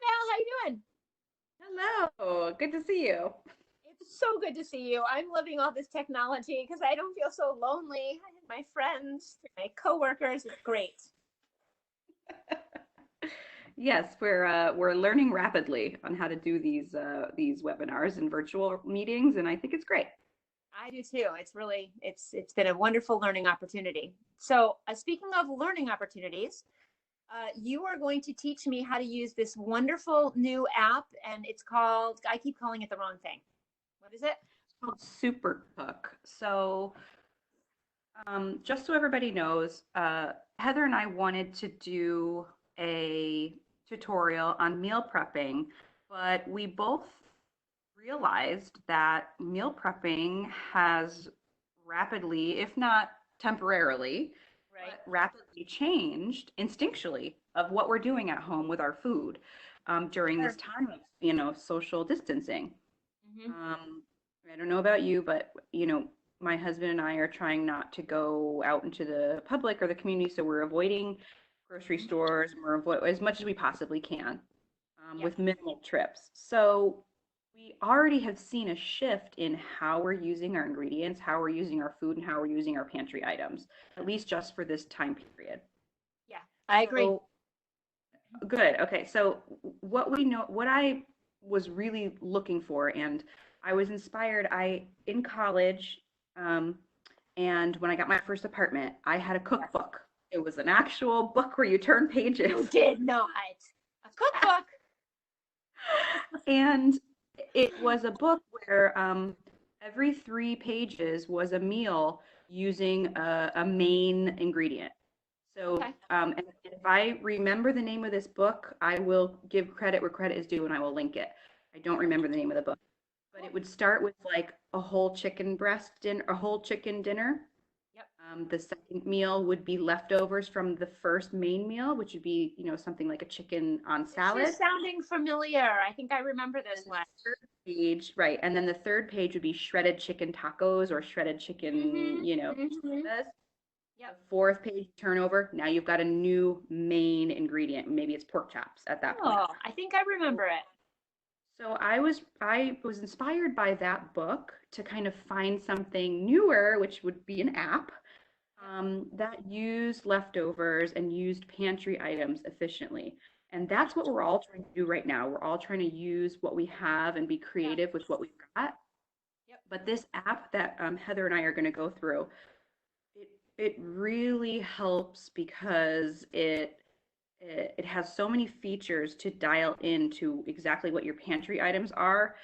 Val. How you doing? Hello, good to see you. It's so good to see you. I'm loving all this technology because I don't feel so lonely. I have my friends, my coworkers. It's great. Yes, we're learning rapidly on how to do these webinars and virtual meetings, and I think it's great. I do too. It's been a wonderful learning opportunity. So, speaking of learning opportunities, you are going to teach me how to use this wonderful new app, and it's called. I keep calling it the wrong thing. What is it? It's called SuperCook. So, just so everybody knows, Heather and I wanted to do a tutorial on meal prepping, but we both realized that meal prepping has rapidly, if not temporarily, Right. but rapidly changed instinctually of what we're doing at home with our food during this Sure. time of, social distancing. Mm-hmm. Um, I don't know about you, but my husband and I are trying not to go out into the public or the community, so we're avoiding grocery stores. And we're avoid as much as we possibly can Yep. with minimal trips. So we already have seen a shift in how we're using our ingredients, how we're using our food, and how we're using our pantry items, at least just for this time period. Yeah. I agree. So good. Okay. So what I was really looking for, and I was inspired. In college, um, and when I got my first apartment, I had a Yes. cookbook. It was an actual book where you turn You pages. did not. A cookbook. And it was a book where every 3 pages was a meal using a main ingredient. So, Okay. and if I remember the name of this book, I will give credit where credit is due and I will link it. I don't Sure. remember the name of the book, but it Cool. would start with like a whole chicken breast dinner, a whole chicken dinner. Yep. The second meal would be leftovers from the first main meal, which would be, something like a chicken on This is salad. sounding familiar. I think I remember And then this the one. third page, right, and then the third page would be shredded chicken tacos or shredded chicken, Mm-hmm. Mm-hmm. enchiladas. The Yep. fourth page turnover, now you've got a new main ingredient. Maybe it's pork chops at that point. Oh, I think I remember So it. I was inspired by that book to kind of find something newer, which would be an app Yep. that used leftovers and used pantry items efficiently. And Right. that's what we're all trying to do right now. We're all trying to use what we have and be Yeah. creative with what we've got. Yep. But this app that Heather and I are going to go through, it it really helps because it has so many features to dial into exactly what your pantry items are.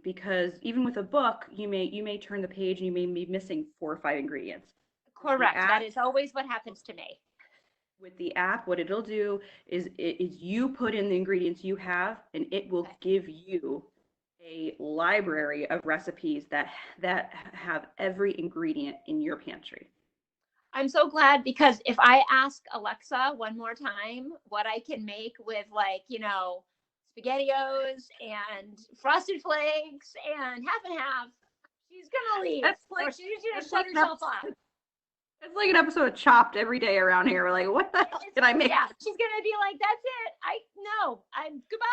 Because even with a book, you may turn the page and you may be missing 4 or 5 ingredients. With the Correct. That app, is always what happens to me. what it'll do is you put in the ingredients you have, and it will Okay. give you a library of recipes that have every ingredient in your pantry. I'm so glad because if I ask Alexa one more time what I can make with SpaghettiOs and frosted flakes and half and half, she's gonna leave That's or like she's gonna that's shut like an herself off. episode. It's like an episode of Chopped every day around here. We're like, what the hell It's, can I make? yeah, she's gonna be like, "That's it. I no, I'm goodbye.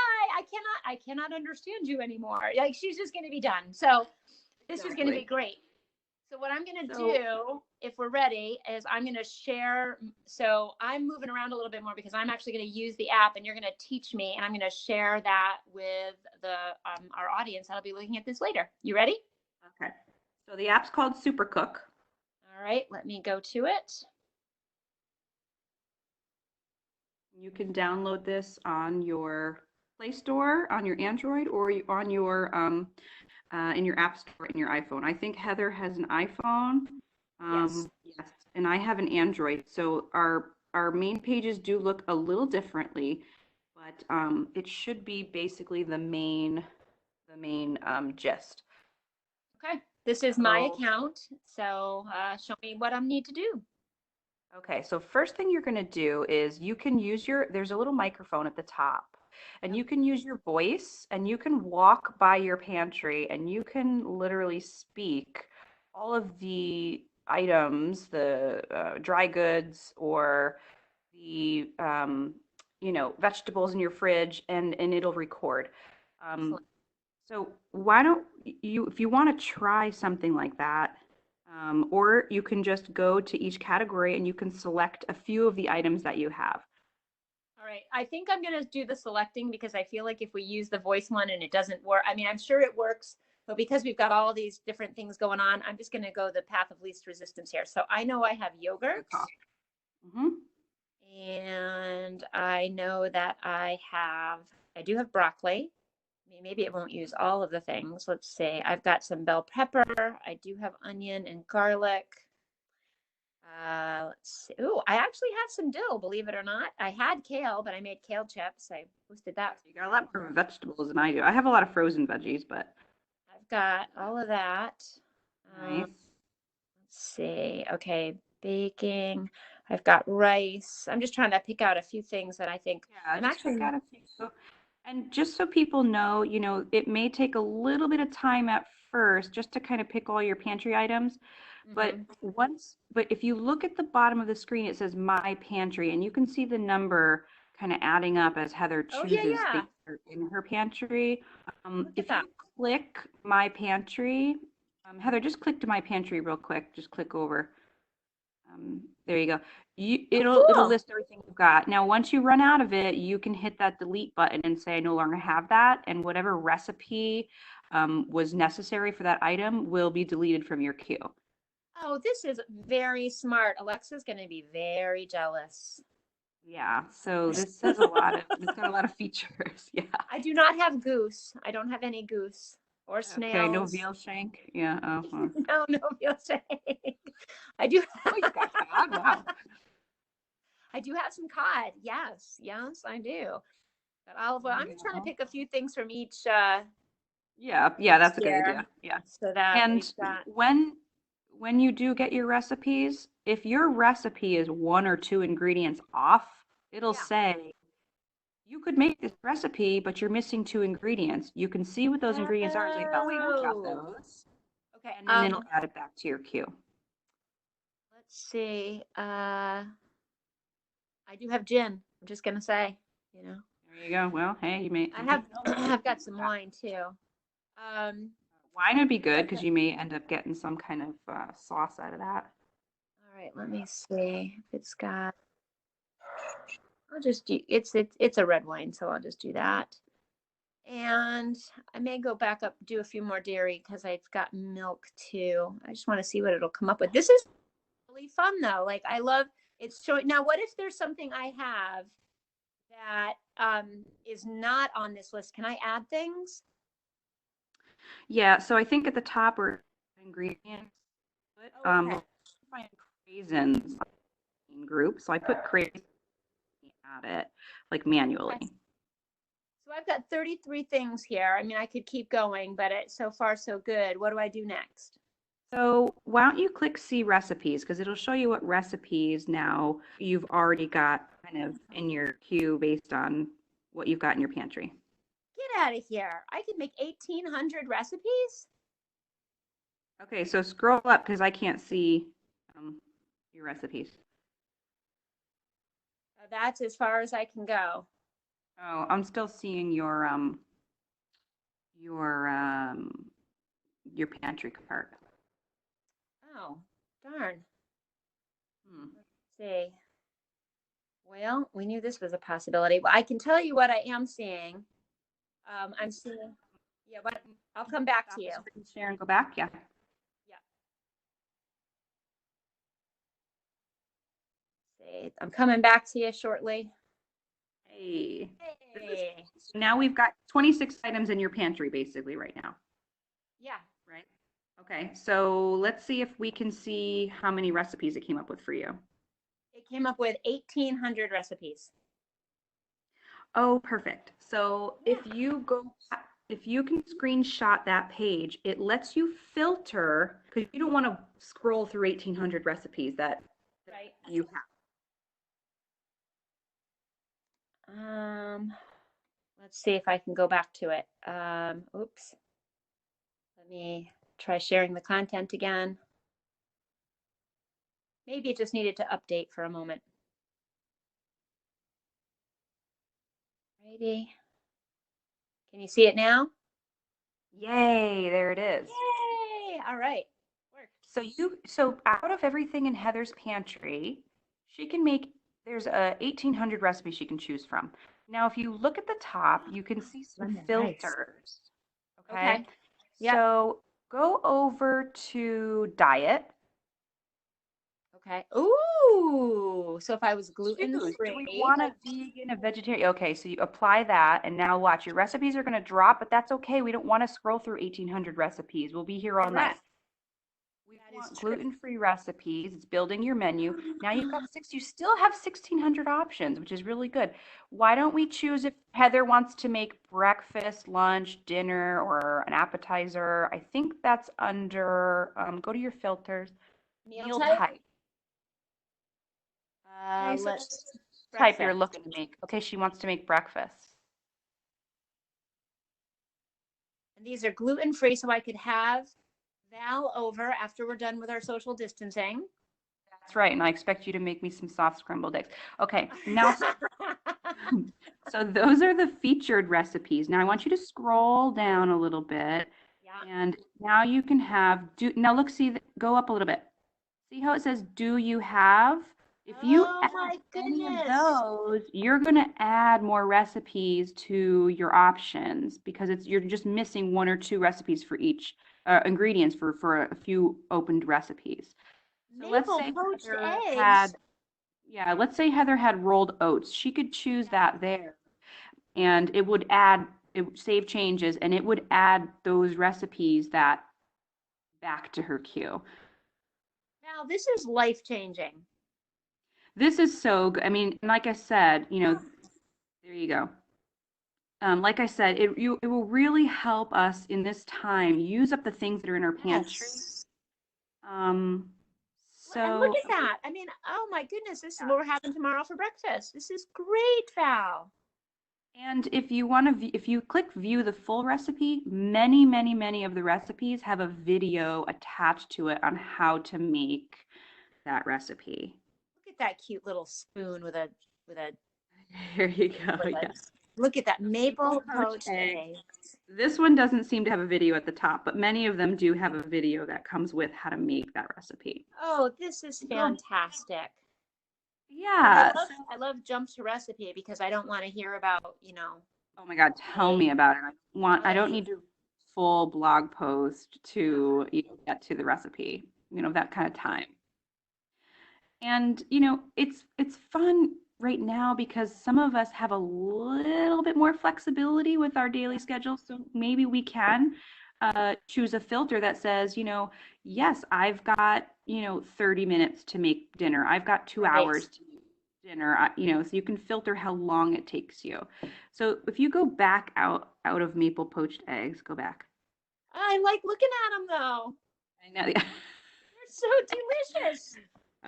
I cannot understand you anymore." Like she's just gonna be done. So this is gonna be Exactly. great. So what I'm going to So, do, if we're ready, is I'm going to share. So I'm moving around a little bit more because I'm actually going to use the app, and you're going to teach me, and I'm going to share that with the our audience that'll be looking at this later. You ready? okay. So the app's called SuperCook. All right. Let me go to it. You can download this on your Play Store, on your Android, or on your in your App Store in your iPhone. I think Heather has an iPhone. Yes. Yes, and I have an Android. So our main pages do look a little differently, but it should be basically the main gist. Okay. This is my So account. So show me what I need to do. okay, so first thing you're going to do is you can use there's a little microphone at the top, and Yep. you can use your voice and you can walk by your pantry and you can literally speak all of the items, the dry goods or the vegetables in your fridge, and it'll record. Excellent. So why don't you, if you want to try something like that, or you can just go to each category and you can select a few of the items that you have. All right. I think I'm going to do the selecting because I feel like if we use the voice one and it doesn't work, I mean, I'm sure it works, but because we've got all these different things going on, I'm just going to go the path of least resistance here. So I know I have Good yogurts call. Mm-hmm. and I know that I do have broccoli. Maybe it won't use all of the things. Let's see. I've got some bell pepper. I do have onion and garlic. Let's see. Ooh, I actually have some dill, believe it or not. I had kale, but I made kale chips. I boosted that. You got a lot more vegetables than I do. I have a lot of frozen veggies, but I've got all of that. nice. Let's see. Okay, baking. I've got rice. I'm just trying to pick out a few things that I think Yeah, I'm just actually. pick out a few. And just so people know, it may take a little bit of time at first just to kind of pick all your pantry items. But Mhm. but if you look at the bottom of the screen, it says My Pantry, and you can see the number kind of adding up as Heather Oh yeah, chooses yeah. things in her pantry. Look at If that. you click My Pantry, Heather, just click to My Pantry real quick. Just click over. There you go. Oh, It'll cool. list everything you've got. Now, once you run out of it, you can hit that delete button and say I no longer have that, and whatever recipe was necessary for that item will be deleted from your queue. Oh, this is very smart. Alexa's going to be very jealous. Yeah, so this has a lot of it's got a lot of features. Yeah. I do not have goose. I don't have any goose or Okay, no snails. veal shank. Yeah. Oh, No, no veal steak. I do. oh, you got cod. Wow. I do have some cod. Yes, yes, I do. But olive oil. There I'm you just trying to go. pick a few things from each Yeah, that's a good here, idea. Yeah. so that And we've got. when you do get your recipes, if your recipe is one or two ingredients off, it'll Yeah. say you could make this recipe, but you're missing two ingredients. You can see what those ingredients are and say, oh wait, I've got Oh. those. Okay. And then it'll add it back to your queue. Let's see. I do have gin. I'm just gonna say, you know. There you go. Well, hey, you may I have I've got some that. wine too. Um, Wine would be good because you may end up getting some kind of sauce out of that. all right, let me see if it's got. I'll just do it's a red wine, so I'll just do that. And I may go back up, do a few more dairy because I've got milk too. I just want to see what it'll come up with. This is really fun though. Like I love it's showing. Now, what if there's something I have that is not on this list? Can I add things? Yeah, so I think at the top are ingredients. Oh, okay. Find raisins in group, so I put crazy at it like manually. Okay. So I've got 33 things here. I mean, I could keep going, but so far so good. What do I do next? So why don't you click see recipes because it'll show you what recipes now you've already got kind of in your queue based on what you've got in your pantry. Get out of here. I could make 1,800 recipes? Okay, so scroll up because I can't see your recipes. That's as far as I can go. Oh, I'm still seeing your um your pantry part. Oh, darn. Hmm. Let's see. Well, we knew this was a possibility. Well, I can tell you what I am seeing. I'm seeing, yeah, but I'll come back Stop to the you. screen share and go back. Yeah. Yeah. See, I'm coming back to you shortly. Hey. Hey. So now we've got 26 items in your pantry basically right now. Yeah. Right. Okay, so let's see if we can see how many recipes it came up with for you. It came up with 1,800 recipes. Oh, perfect. So if you can screenshot that page, it lets you filter because you don't want to scroll through 1,800 recipes that Right. you have. Let's see if I can go back to it. Oops. Let me try sharing the content again. Maybe it just needed to update for a moment. Righty. Can you see it now? Yay, there it is. Yay! All right. So out of everything in Heather's pantry, she can make, there's 1,800 recipes she can choose from. Now, if you look at the top, you can see some Nice. filters. Okay. Okay. Yep. So go over to diet. Okay. Ooh. So if I was gluten Choose. Do we free, want a vegan, a vegetarian? Okay, so you apply that, and now watch. Your recipes are going to drop, but that's okay. We don't want to scroll through 1,800 recipes. We'll be here all night. correct. We That is want true. gluten-free recipes. It's building your menu. Now you've got six. You still have 1,600 options, which is really good. Why don't we choose if Heather wants to make breakfast, lunch, dinner, or an appetizer? I think that's under, go to your filters, Meal meal type. type. Okay, so Let's type you're breakfast. looking to make. Okay, she wants to make breakfast. And these are gluten free, so I could have Val over after we're done with our social distancing. That's right, and I expect you to make me some soft scrambled eggs. Okay, now, so those are the featured recipes. Now I want you to scroll down a little bit, Yeah. and now you can have, now look, see, go up a little bit. See how it says, do you have? If you Oh add my any of goodness. those, you're going to add more recipes to your options because you're just missing one or two recipes for each ingredients for a few opened recipes. So let's Maple say poached Heather eggs. had, yeah, let's say Heather had rolled oats. She could choose Yeah. that there, and it would add, it would save changes, and it would add those recipes that back to her queue. Now this is life changing. This is so good. I mean, like I said, there you go. Like I said, it will really help us in this time use up the things that are in our pantry. Yes. Um, And look so at that. I mean, oh my goodness, this is what we're having tomorrow for breakfast. This is great, Val. And if you want to, if you click view the full recipe, many, many, many of the recipes have a video attached to it on how to make that recipe. Look at that cute little spoon with a There you go. with a Yeah. look at that Maple maple poached poached eggs. eggs. This one doesn't seem to have a video at the top, but many of them do have a video that comes with how to make that recipe. Oh, this is Go. fantastic. And Yeah. I love jump to recipe because I don't want to hear about, Oh my God, tell me eggs. about it. I don't need to full blog post to get to the recipe, that kind of time. And it's fun right now because some of us have a little bit more flexibility with our daily schedule. So maybe we can choose a filter that says, yes, I've got, 30 minutes to make dinner. I've got 2 hours to make dinner. So you can filter how long it takes you. So if you go back out of maple poached eggs, go back. I like looking at them though. I know. Yeah. They're so delicious.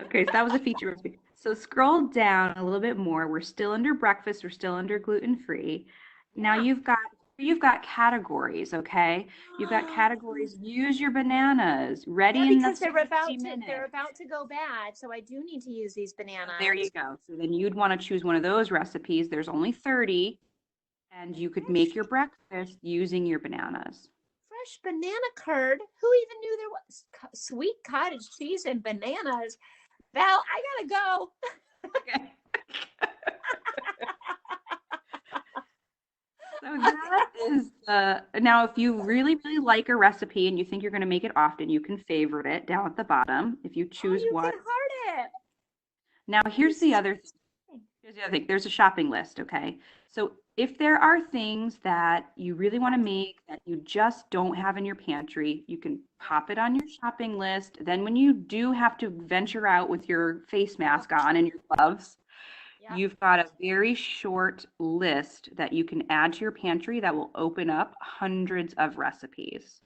Okay, so that was a feature recipe. So scroll down a little bit more. We're still under breakfast. We're still under gluten-free. Now Yeah. you've got categories, okay? You've got categories. Use your bananas. Yeah, Ready in the because 60 they're minutes. about to go bad, so I do need to use these So there bananas. you go. So then you'd want to choose one of those recipes. There's only 30, and you could make Fresh, your breakfast using your bananas. fresh banana curd. Who even knew there was sweet cottage cheese and bananas? Val, I gotta go. Okay. So that is now if you really, really like a recipe and you think you're going to make it often, you can favorite it down at the bottom if you Oh, choose you one. can heart it. Now This here's the other thing. There's a shopping list, okay? So if there are things that you really want to make that you just don't have in your pantry, you can pop it on your shopping list. Then when you do have to venture out with your face mask on and your gloves, Yeah. you've got a very short list that you can add to your pantry that will open up hundreds of recipes.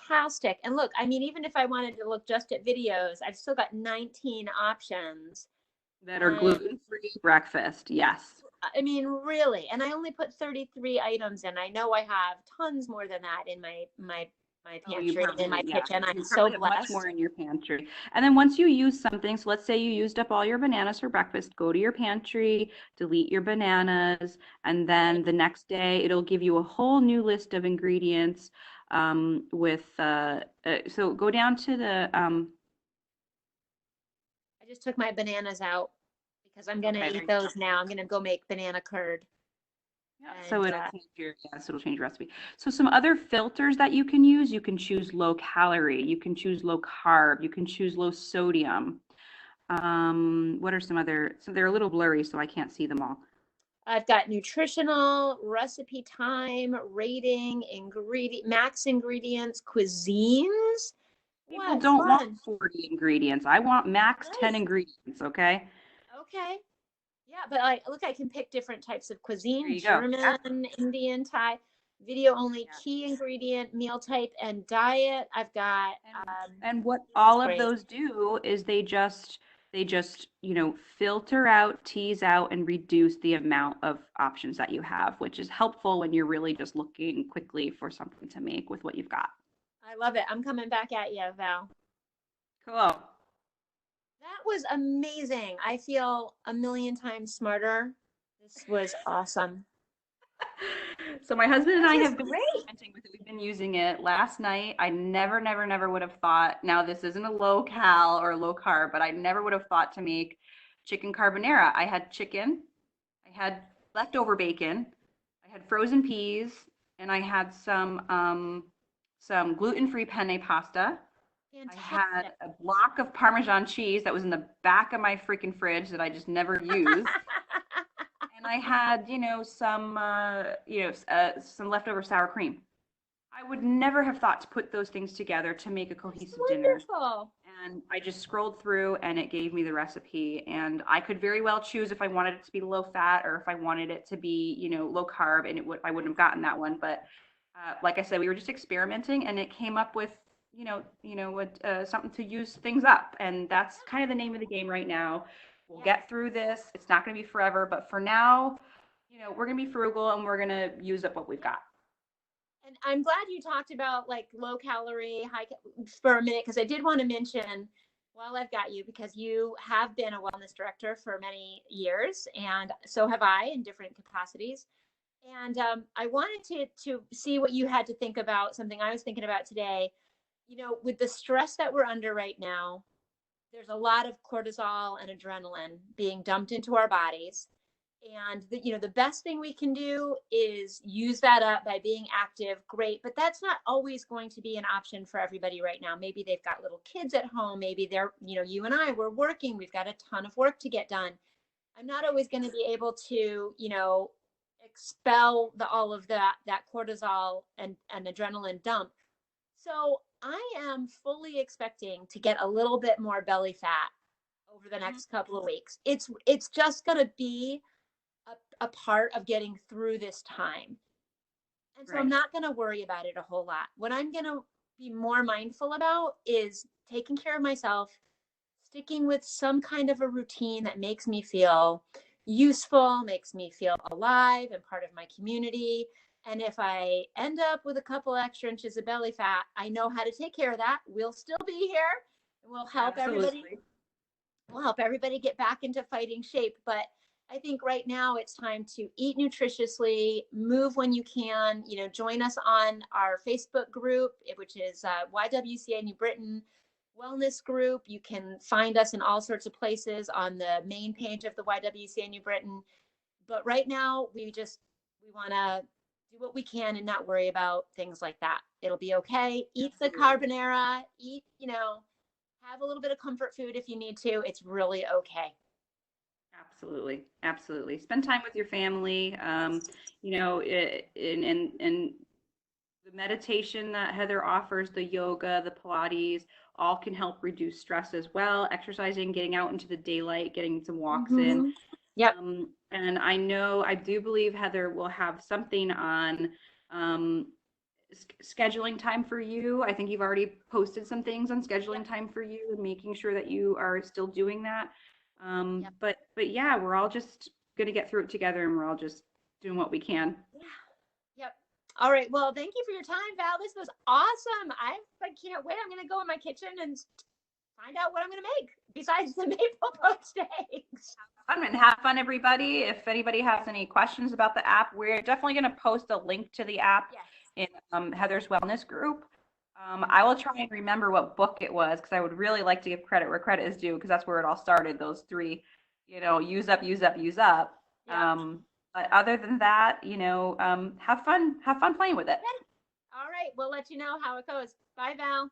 Fantastic. And look, I mean, even if I wanted to look just at videos, I've still got 19 options. That are And gluten-free breakfast, yes. I mean, really. And I only put 33 items in. I know I have tons more than that in my my Oh, you pantry and in my probably, yeah. kitchen. I'm You so probably have much blessed. more in your pantry. And then once you use something, so let's say you used up all your bananas for breakfast, go to your pantry, delete your bananas, and Right. then the next day it'll give you a whole new list of ingredients so go down to the, I just took my bananas out because I'm gonna okay, there eat you go. those now. I'm gonna go make banana curd. Yeah, so And it'll change your, yes, it'll change your recipe. So some other filters that you can use, you can choose low calorie, you can choose low carb, you can choose low sodium. What are some other, so they're a little blurry, so I can't see them all. I've got nutritional, recipe time, rating, max ingredients, cuisines. People What don't want fun. 40 ingredients. I want max 10 Nice. ingredients, okay? Okay. Yeah, but like, look, I can pick different types of There cuisine, you go. Yeah. German, Indian, Thai, video only, Yeah. key ingredient, meal type, and diet. I've got, And what this is all of great. those do is they just, filter out, tease out, and reduce the amount of options that you have, which is helpful when you're really just looking quickly for something to make with what you've got. I love it. I'm coming back at you, Val. Cool. That was amazing. I feel a million times smarter. This was awesome. So my husband and This I is have been great. experimenting with it. We've been using it. Last night, I never, never, never would have thought. Now, this isn't a low cal or low carb, but I never would have thought to make chicken carbonara. I had chicken, I had leftover bacon, I had frozen peas, and I had some gluten-free penne pasta. I had Fantastic. a block of Parmesan cheese that was in the back of my freaking fridge that I just never used. And I had, some leftover sour cream. I would never have thought to put those things together to make a It's cohesive dinner. wonderful. And I just scrolled through and it gave me the recipe. And I could very well choose if I wanted it to be low fat or if I wanted it to be, low carb, and I wouldn't have gotten that one. But like I said, we were just experimenting, and it came up with, something to use things up. And that's kind of the name of the game right now. We'll Yes. get through this. It's not going to be forever, but for now, we're going to be frugal and we're going to use up what we've got. And I'm glad you talked about like low calorie, for a minute, because I did want to mention while I've got you, because you have been a wellness director for many years, and so have I in different capacities. And I wanted to see what you had to think about something I was thinking about today. With the stress that we're under right now, there's a lot of cortisol and adrenaline being dumped into our bodies. And the best thing we can do is use that up by being active. Great, but that's not always going to be an option for everybody right now. Maybe they've got little kids at home. Maybe they're, you and I, we're working. We've got a ton of work to get done. I'm not always going to be able to, expel all of that cortisol and adrenaline dump. So I am fully expecting to get a little bit more belly fat over the Mhm. next couple of weeks. It's just going to be a part of getting through this time. And so I'm Right. not going to worry about it a whole lot. What I'm going to be more mindful about is taking care of myself, sticking with some kind of a routine that makes me feel useful, makes me feel alive and part of my community. And if I end up with a couple extra inches of belly fat, I know how to take care of that. We'll still be here and Absolutely. we'll help everybody get back into fighting shape. But I think right now it's time to eat nutritiously, move when you can, join us on our Facebook group, which is YWCA New Britain Wellness Group. You can find us in all sorts of places on the main page of the YWCA New Britain. But right now, we want to do what we can and not worry about things like that. It'll be okay. Eat the Absolutely. carbonara, have a little bit of comfort food if you need to. It's really okay. Absolutely. Absolutely. Spend time with your family. And the meditation that Heather offers, the yoga, the Pilates, all can help reduce stress as well. Exercising, getting out into the daylight, getting some walks in. Mm-hmm. Yep. And I do believe Heather will have something on scheduling time for you. I think you've already posted some things on Yep. scheduling time for you and making sure that you are still doing that. Yep. But yeah, we're all just gonna get through it together, and we're all just doing what we can. Yeah. Yep. All right. Well, thank you for your time, Val. This was awesome. I can't wait. I'm going to go in my kitchen and find out what I'm going to make besides the maple poached eggs. Fun and have fun, everybody. If anybody has any questions about the app, we're definitely going to post a link to the app Yes. in Heather's Wellness group. I will try and remember what book it was because I would really like to give credit where credit is due because that's where it all started. Those three, use up, use up, use up. Yep. But other than that, have fun playing with it. All right. We'll let you know how it goes. Bye, Val.